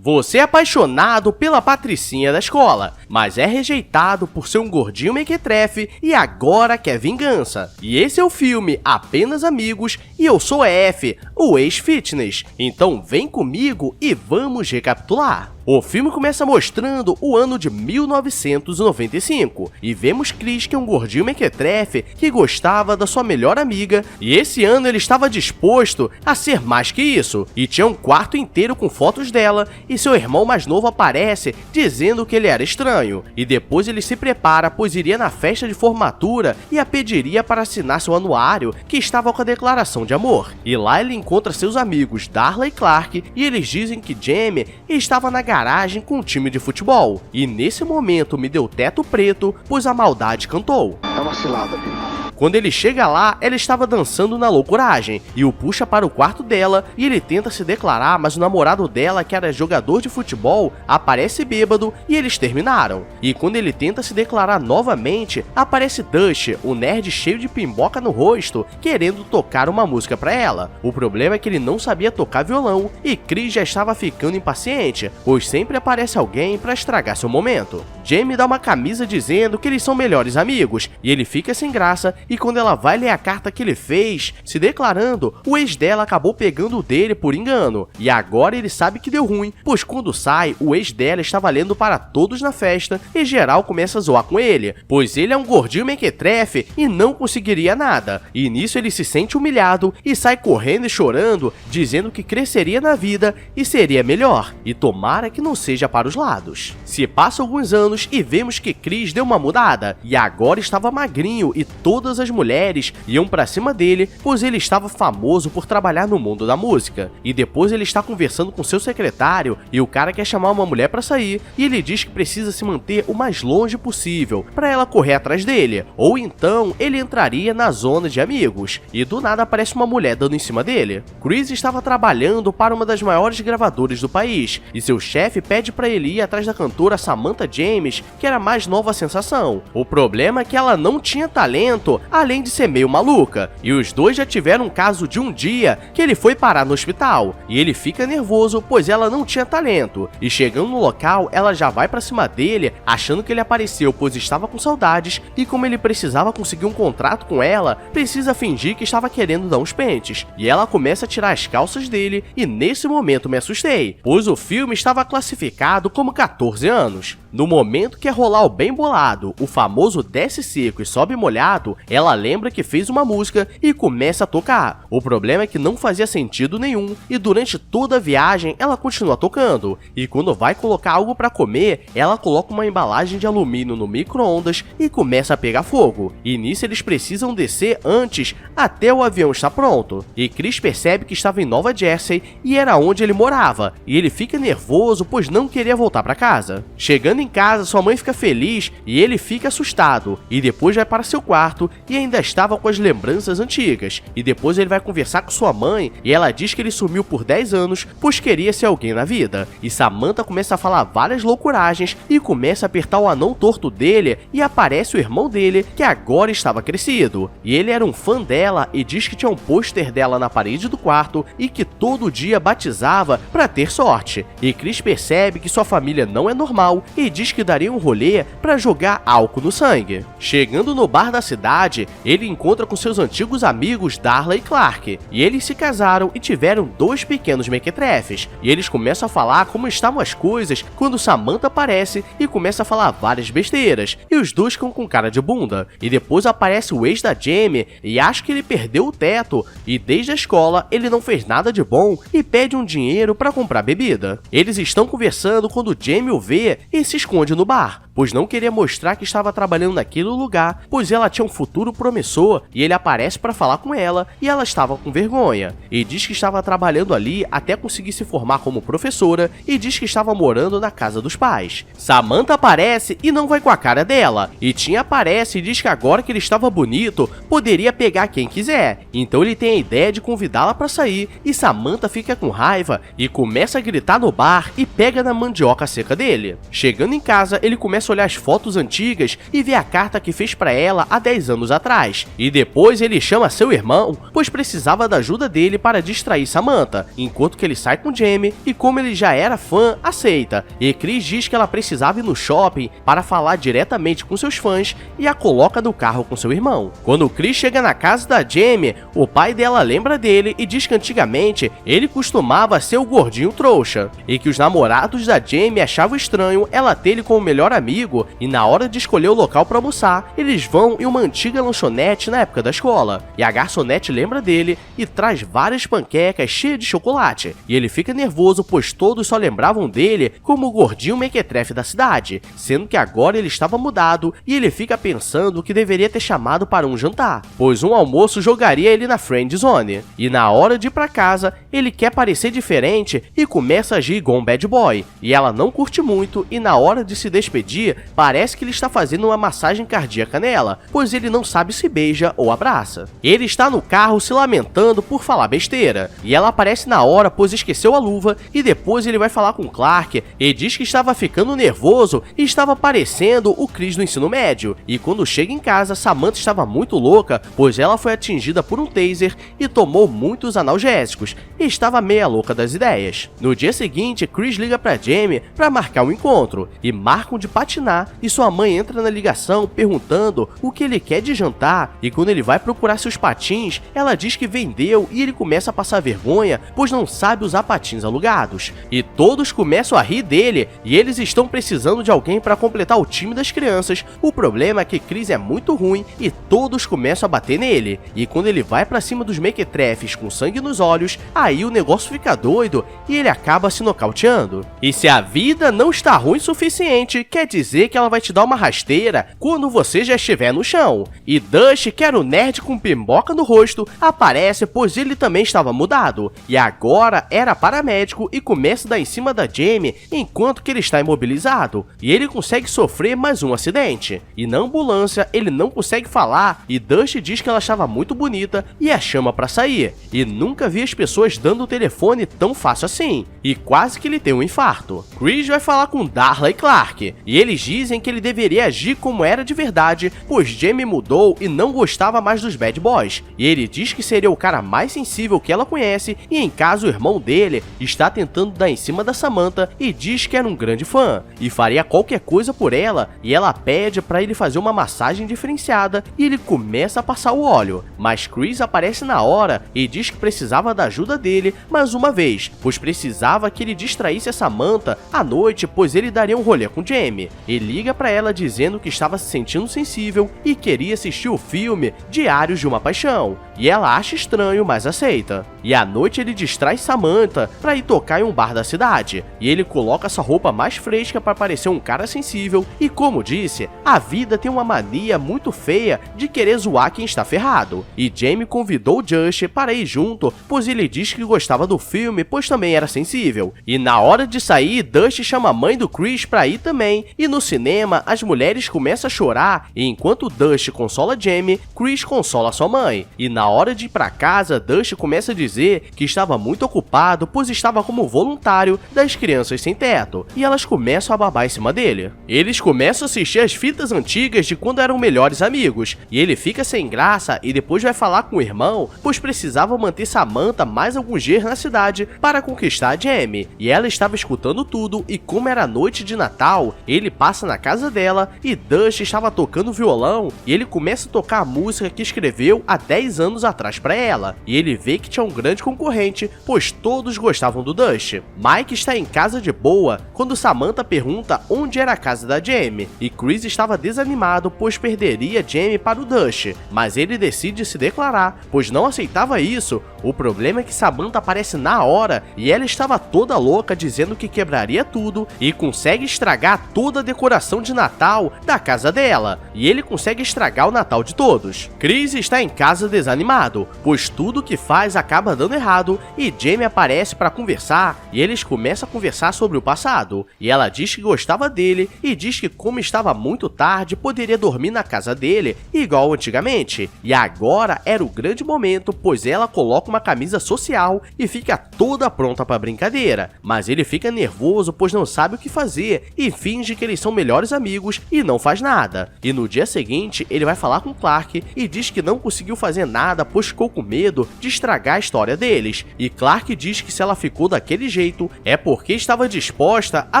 Você é apaixonado pela patricinha da escola, mas é rejeitado por ser um gordinho mequetrefe e agora quer vingança. E esse é o filme Apenas Amigos e eu sou F, o ex-fitness. Então vem comigo e vamos recapitular. O filme começa mostrando o ano de 1995 e vemos Chris, que é um gordinho mequetrefe que gostava da sua melhor amiga, e esse ano ele estava disposto a ser mais que isso e tinha um quarto inteiro com fotos dela, e seu irmão mais novo aparece dizendo que ele era estranho, e depois ele se prepara pois iria na festa de formatura e a pediria para assinar seu anuário que estava com a declaração de amor, e lá ele encontra seus amigos Darla e Clark e eles dizem que Jamie estava na garagem com um time de futebol, e nesse momento me deu teto preto, pois a maldade cantou. É uma cilada, filho. Quando ele chega lá, ela estava dançando na loucuragem e o puxa para o quarto dela e ele tenta se declarar, mas o namorado dela, que era jogador de futebol, aparece bêbado e eles terminaram. E quando ele tenta se declarar novamente, aparece Dust, o nerd cheio de pimboca no rosto, querendo tocar uma música para ela. O problema é que ele não sabia tocar violão e Chris já estava ficando impaciente, pois sempre aparece alguém para estragar seu momento. Jamie dá uma camisa dizendo que eles são melhores amigos e ele fica sem graça. E quando ela vai ler a carta que ele fez, se declarando, o ex dela acabou pegando o dele por engano. E agora ele sabe que deu ruim, pois quando sai, o ex dela estava lendo para todos na festa e geral começa a zoar com ele, pois ele é um gordinho mequetrefe e não conseguiria nada. E nisso ele se sente humilhado e sai correndo e chorando, dizendo que cresceria na vida e seria melhor. E tomara que não seja para os lados. Se passam alguns anos e vemos que Chris deu uma mudada e agora estava magrinho e todas as mulheres iam pra cima dele, pois ele estava famoso por trabalhar no mundo da música. E depois ele está conversando com seu secretário e o cara quer chamar uma mulher pra sair e ele diz que precisa se manter o mais longe possível pra ela correr atrás dele, ou então ele entraria na zona de amigos. E do nada aparece uma mulher dando em cima dele. Chris estava trabalhando para uma das maiores gravadoras do país e seu chefe pede pra ele ir atrás da cantora Samantha James, que era a mais nova sensação. O problema é que ela não tinha talento, além de ser meio maluca, e os dois já tiveram um caso de um dia que ele foi parar no hospital, e ele fica nervoso pois ela não tinha talento, e chegando no local ela já vai pra cima dele, achando que ele apareceu pois estava com saudades, e como ele precisava conseguir um contrato com ela, precisa fingir que estava querendo dar uns pentes, e ela começa a tirar as calças dele, e nesse momento me assustei, pois o filme estava classificado como 14 anos. No momento que é rolar o bem bolado, o famoso desce seco e sobe molhado, ela lembra que fez uma música e começa a tocar. O problema é que não fazia sentido nenhum e durante toda a viagem ela continua tocando. E quando vai colocar algo para comer, ela coloca uma embalagem de alumínio no micro-ondas e começa a pegar fogo. E nisso eles precisam descer antes, até o avião estar pronto. E Chris percebe que estava em Nova Jersey e era onde ele morava. E ele fica nervoso pois não queria voltar para casa. Chegando em casa, sua mãe fica feliz e ele fica assustado, e depois vai para seu quarto e ainda estava com as lembranças antigas, e depois ele vai conversar com sua mãe e ela diz que ele sumiu por 10 anos pois queria ser alguém na vida, e Samantha começa a falar várias loucuragens e começa a apertar o anão torto dele e aparece o irmão dele que agora estava crescido, e ele era um fã dela e diz que tinha um pôster dela na parede do quarto e que todo dia batizava para ter sorte, e Chris percebe que sua família não é normal e diz que daria um rolê para jogar álcool no sangue. Chegando no bar da cidade, ele encontra com seus antigos amigos Darla e Clark, e eles se casaram e tiveram 2 pequenos mequetrefes, e eles começam a falar como estavam as coisas quando Samantha aparece e começa a falar várias besteiras, e os dois ficam com cara de bunda, e depois aparece o ex da Jamie e acha que ele perdeu o teto, e desde a escola ele não fez nada de bom e pede um dinheiro para comprar bebida. Eles estão conversando quando Jamie o vê e se esconde no bar, pois não queria mostrar que estava trabalhando naquele lugar, pois ela tinha um futuro promissor, e ele aparece para falar com ela e ela estava com vergonha, e diz que estava trabalhando ali até conseguir se formar como professora e diz que estava morando na casa dos pais. Samantha aparece e não vai com a cara dela, e Tim aparece e diz que agora que ele estava bonito, poderia pegar quem quiser, então ele tem a ideia de convidá-la para sair, e Samantha fica com raiva e começa a gritar no bar e pega na mandioca seca dele. Chegando em casa, ele começa começa a olhar as fotos antigas e vê a carta que fez pra ela há 10 anos atrás. E depois ele chama seu irmão, pois precisava da ajuda dele para distrair Samantha, enquanto que ele sai com Jamie e, como ele já era fã, aceita. E Chris diz que ela precisava ir no shopping para falar diretamente com seus fãs e a coloca no carro com seu irmão. Quando Chris chega na casa da Jamie, o pai dela lembra dele e diz que antigamente ele costumava ser o gordinho trouxa, e que os namorados da Jamie achavam estranho ela ter ele como melhor amigo, e na hora de escolher o local para almoçar, eles vão em uma antiga lanchonete na época da escola, e a garçonete lembra dele e traz várias panquecas cheias de chocolate, e ele fica nervoso pois todos só lembravam dele como o gordinho mequetrefe da cidade, sendo que agora ele estava mudado e ele fica pensando que deveria ter chamado para um jantar, pois um almoço jogaria ele na friend zone, e na hora de ir para casa, ele quer parecer diferente e começa a agir igual um bad boy, e ela não curte muito e na hora de se despedir, parece que ele está fazendo uma massagem cardíaca nela, pois ele não sabe se beija ou abraça. Ele está no carro se lamentando por falar besteira, e ela aparece na hora pois esqueceu a luva, e depois ele vai falar com Clark e diz que estava ficando nervoso e estava parecendo o Chris do ensino médio, e quando chega em casa, Samantha estava muito louca, pois ela foi atingida por um taser e tomou muitos analgésicos, e estava meia louca das ideias. No dia seguinte, Chris liga pra Jamie para marcar um encontro, e marcam de patinar, e sua mãe entra na ligação perguntando o que ele quer de jantar, e quando ele vai procurar seus patins, ela diz que vendeu e ele começa a passar vergonha, pois não sabe usar patins alugados. E todos começam a rir dele, e eles estão precisando de alguém para completar o time das crianças. O problema é que Chris é muito ruim e todos começam a bater nele, e quando ele vai pra cima dos mequetrefes com sangue nos olhos, aí o negócio fica doido e ele acaba se nocauteando. E se a vida não está ruim o suficiente, quer dizer que ela vai te dar uma rasteira quando você já estiver no chão. E Dust, que era o nerd com pimboca no rosto, aparece pois ele também estava mudado, e agora era paramédico e começa a dar em cima da Jamie enquanto que ele está imobilizado, e ele consegue sofrer mais um acidente. E na ambulância ele não consegue falar, e Dust diz que ela estava muito bonita e a chama para sair, e nunca vi as pessoas dando o telefone tão fácil assim, e quase que ele tem um infarto. Chris vai falar com Darla e Clark, e eles dizem que ele deveria agir como era de verdade, pois Jamie mudou e não gostava mais dos bad boys, e ele diz que seria o cara mais sensível que ela conhece, e em caso o irmão dele está tentando dar em cima da Samantha e diz que era um grande fã, e faria qualquer coisa por ela, e ela pede para ele fazer uma massagem diferenciada, e ele começa a passar o óleo, mas Chris aparece na hora e diz que precisava da ajuda dele mais uma vez, pois precisava que ele distraísse a Samantha à noite, pois ele daria um rolê com Jamie. Ele liga para ela dizendo que estava se sentindo sensível e queria assistir o filme Diários de uma Paixão, e ela acha estranho, mas aceita. E à noite ele distrai Samantha para ir tocar em um bar da cidade, e ele coloca sua roupa mais fresca para parecer um cara sensível, e como disse, a vida tem uma mania muito feia de querer zoar quem está ferrado, e Jamie convidou Just para ir junto, pois ele diz que gostava do filme, pois também era sensível. E na hora de sair, Dust chama a mãe do Chris para ir também, e no cinema as mulheres começam a chorar, e enquanto Dust consola Jamie, Chris consola sua mãe. E na hora de ir para casa, Dust começa a dizer que estava muito ocupado, pois estava como voluntário das crianças sem teto, e elas começam a babar em cima dele. Eles começam a assistir as fitas antigas de quando eram melhores amigos, e ele fica sem graça e depois vai falar com o irmão, pois precisava manter Samantha mais alguns dias na cidade para conquistar a Jamie, e ela estava escutando tudo, e como era noite de Natal, ele passa na casa dela e Dust estava tocando violão, e ele começa a tocar a música que escreveu há 10 anos atrás para ela, e ele vê que tinha um grande concorrente, pois todos gostavam do Dust. Mike está em casa de boa quando Samantha pergunta onde era a casa da Jamie, e Chris estava desanimado pois perderia Jamie para o Dust, mas ele decide se declarar, pois não aceitava isso. O problema é que Samantha aparece na hora e ela estava toda louca dizendo que quebraria tudo e consegue estragar toda a decoração de Natal da casa dela, e ele consegue estragar o Natal de todos. Chris está em casa desanimado, pois tudo que faz acaba dando errado, e Jamie aparece para conversar, e eles começam a conversar sobre o passado, e ela diz que gostava dele e diz que como estava muito tarde poderia dormir na casa dele igual antigamente, e agora era o grande momento, pois ela coloca uma camisa social e fica toda pronta para brincadeira, mas ele fica nervoso pois não sabe o que fazer e finge que ele eles são melhores amigos e não faz nada. E no dia seguinte, ele vai falar com Clark e diz que não conseguiu fazer nada pois ficou com medo de estragar a história deles. E Clark diz que se ela ficou daquele jeito é porque estava disposta a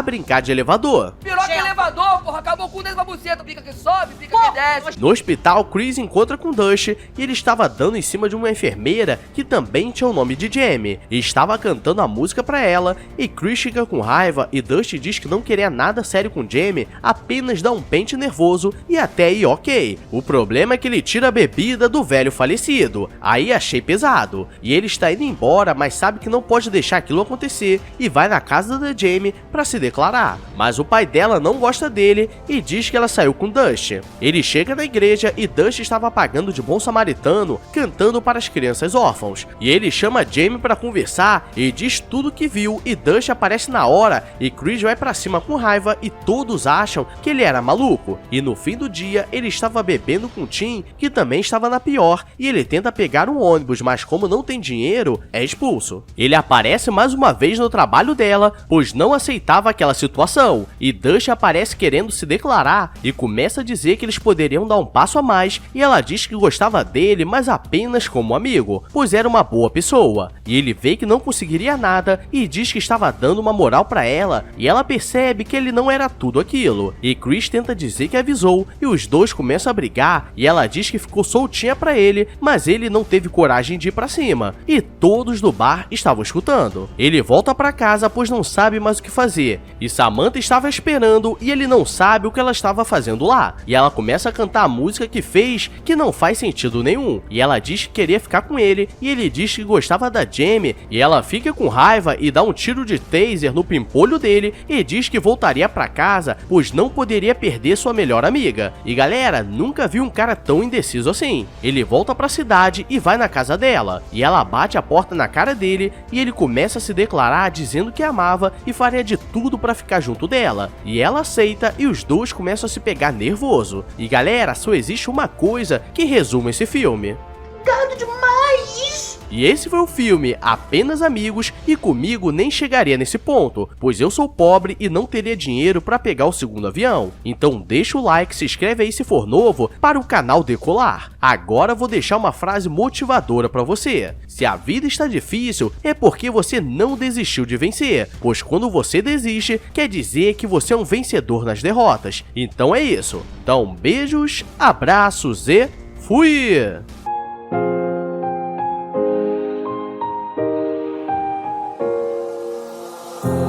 brincar de elevador. Piroca elevador, porra, acabou com o dedo pra buceta, pica que sobe, pica que desce. No hospital, Chris encontra com Dust e ele estava dando em cima de uma enfermeira que também tinha o nome de Jamie e estava cantando a música pra ela. E Chris fica com raiva e Dust diz que não queria nada sério com Jamie, apenas dá um pente nervoso e até aí ok. O problema é que ele tira a bebida do velho falecido, aí achei pesado. E ele está indo embora, mas sabe que não pode deixar aquilo acontecer e vai na casa da Jamie pra se declarar. Mas o pai dela não gosta dele e diz que ela saiu com Dust. Ele chega na igreja e Dust estava pagando de bom samaritano, cantando para as crianças órfãos. E ele chama Jamie para conversar e diz tudo que viu e Dust aparece na hora e Chris vai pra cima com raiva e todos acham que ele era maluco. E no fim do dia ele estava bebendo com Tim, que também estava na pior, e ele tenta pegar um ônibus, mas como não tem dinheiro, é expulso. Ele aparece mais uma vez no trabalho dela, pois não aceitava aquela situação, e Dust aparece querendo se declarar e começa a dizer que eles poderiam dar um passo a mais, e ela diz que gostava dele, mas apenas como amigo, pois era uma boa pessoa. E ele vê que não conseguiria nada e diz que estava dando uma moral pra ela, e ela percebe que ele não era tudo aquilo. E Chris tenta dizer que avisou, e os dois começam a brigar, e ela diz que ficou soltinha pra ele, mas ele não teve coragem de ir pra cima, e todos do bar estavam escutando. Ele volta pra casa pois não sabe mais o que fazer, e Samantha estava esperando e ele não sabe o que ela estava fazendo lá. E ela começa a cantar a música que fez, que não faz sentido nenhum, e ela diz que queria ficar com ele, e ele diz que gostava da Jamie, e ela fica com raiva e dá um tiro de taser no pimpolho dele e diz que voltaria pra casa, pois não poderia perder sua melhor amiga. E galera, nunca vi um cara tão indeciso assim. Ele volta pra cidade e vai na casa dela, e ela bate a porta na cara dele e ele começa a se declarar dizendo que amava e faria de tudo pra ficar junto dela. E ela aceita e os dois começam a se pegar nervoso. E galera, só existe uma coisa que resume esse filme. Gado demais! E esse foi o filme Apenas Amigos, e comigo nem chegaria nesse ponto, pois eu sou pobre e não teria dinheiro para pegar o segundo avião. Então deixa o like, se inscreve aí se for novo para o canal decolar. Agora vou deixar uma frase motivadora para você. Se a vida está difícil, é porque você não desistiu de vencer, pois quando você desiste, quer dizer que você é um vencedor nas derrotas. Então é isso. Então beijos, abraços e fui!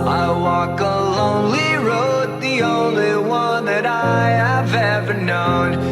I walk a lonely road, the only one that I have ever known.